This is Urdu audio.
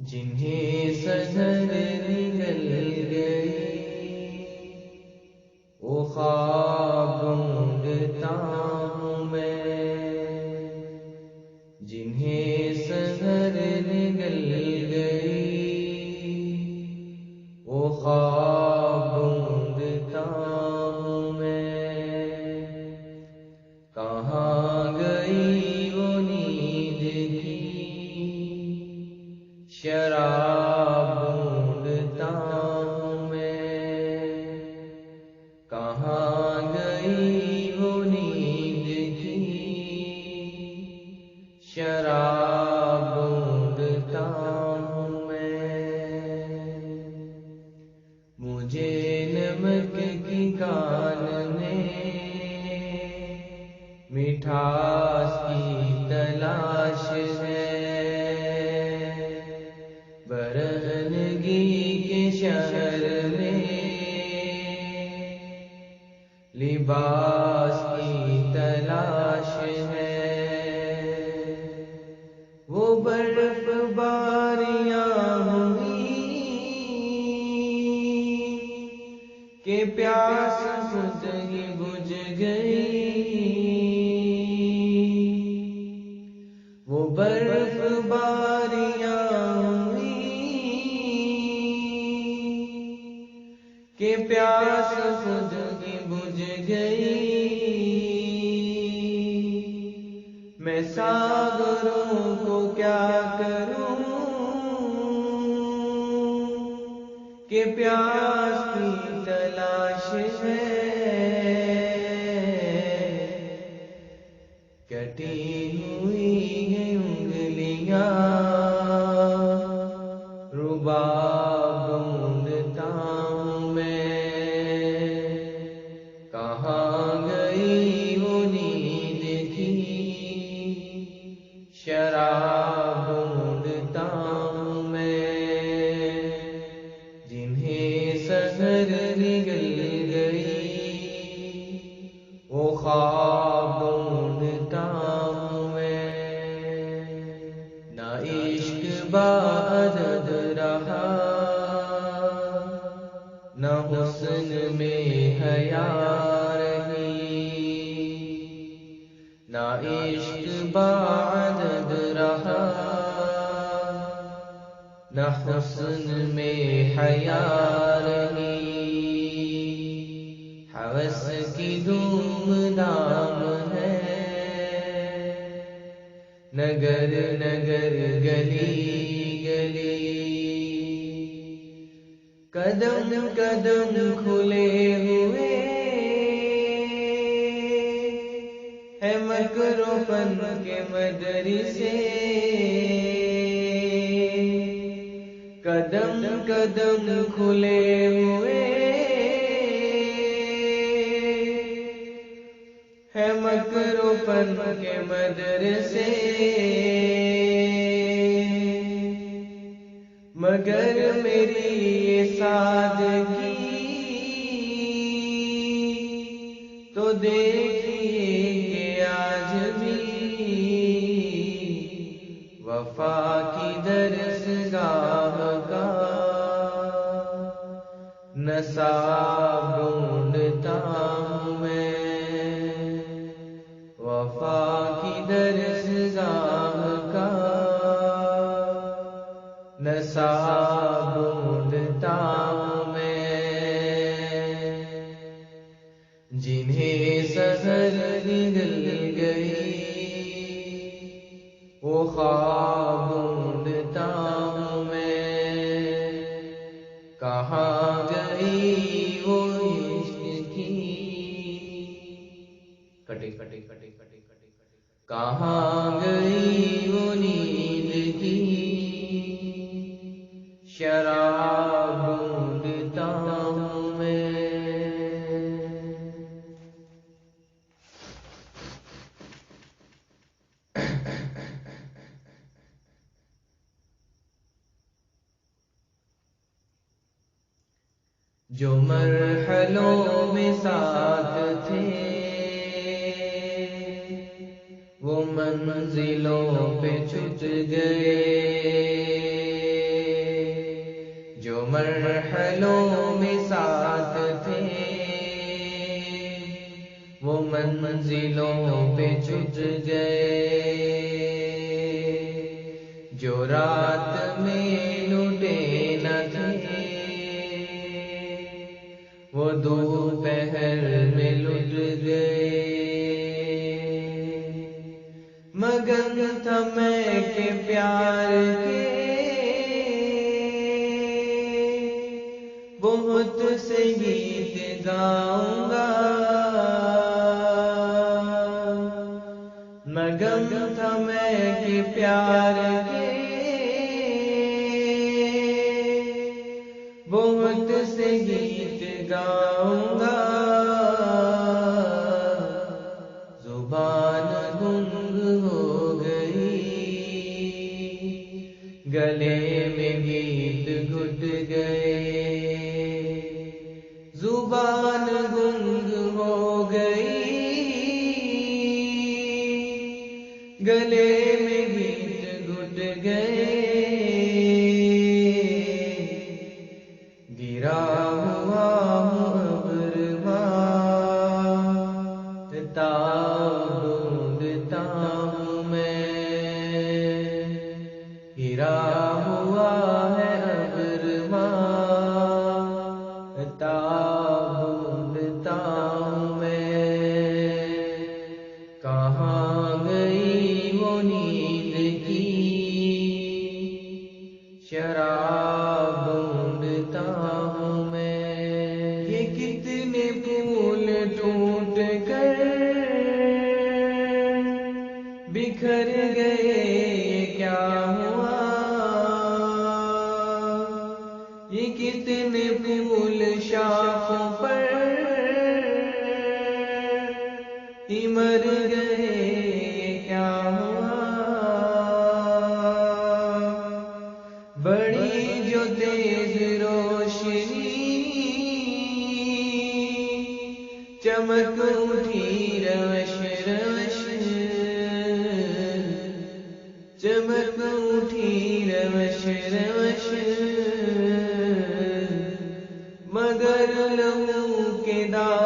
جنہیں سحر نگل گئی وہ خواب ڈھونڈتا ہوں میں، جنہیں سحر نگل گئی وہ خواب ڈھونڈتا ہوں میں، کہاں گئی وہ نیند کی شراب ڈھونڈتا ہوں میں، کہاں گئی وہ نیند کی شراب ڈھونڈتا ہوں میں، مجھے نمک کی کان نے مٹھاس کی تلاش ہے، برہنگی کے شہر میں لباس کی تلاش ہے، وہ برف باریاں ہوئی کہ پیاس خود ہی بجھ گئی، وہ برف باریاں کہ پیاس خود ہی بجھ گئی، میں ساغروں کو کیا کروں کہ پیاس کی تلاش ہے، کٹی ہوئی ہیں انگلیاں رباب ڈھونڈتا ہوں میں، کہاں گئی وہ نیند کی شراب ڈھونڈتا ہوں میں، جنہیں سحر نگل گئی وہ خواب ڈھونڈتا ہوں میں، نہ عشق بعدد رہا نہ حسن میں حیا رہی، نہ عشق بعدد رہا نہ حسن میں حیا رہی، ہوس کی دھوم دھام ہے نگر نگر گلی گلی، قدم قدم کھلے ہوئے ہے مکر و فن کے مدرسے، قدم قدم کھلے ہوئے ہے مکر و فن کے مدرسے، مگر میری یہ سادگی تو دیکھیے کہ آج بھی وفا کی درسگاہ کا نصاب ڈھونڈتا ہوں میں، وفا کی درسگاہ کا نصاب ڈھونڈتا ہوں میں، جنہیں سحر نگل گئی وہ خواب ڈھونڈتا ہوں میں، کہاں گئی وہ عشق کی کہاں گئی وہ نیند کی شراب ڈھونڈتا ہوں میں، جو مرحلوں میں ساتھ تھے وہ منزلوں پہ چھٹ گئے، مرحلوں میں ساتھ تھے، وہ منزلوں پہ چھٹ گئے، جو رات میں لٹے نہ تھے وہ دوپہر میں لٹ گئے۔ مگن تھا میں کہ پیار کے بہت سے گیت گاؤں گا، مگن تھا میں کہ پیار کے بہت سے گیت گاؤں گا، زبان گنگ ہو گئی، گلے میں گیت گھٹ گئے، زبان گنگ ہو گئی، گلے میں گیت گھٹ گئے، گرا ہوا ابرواں ڈھونڈتا ہوں میں، گرا ہوا ہے ابرواں ڈھونڈتا ہوں میں، کہاں گئی وہ نیند کی شراب ڈھونڈتا ہوں میں، یہ کتنے پھول ٹوٹ کر بکھر گئے، کیا ہوا؟ یہ کتنے پھول شاخوں پر ہی مر گئے، کیا ہوا؟ بڑی جو تیز روشنی چمک اٹھی روش روش، چمک اٹھی روش روش، مگر لہو کے داغ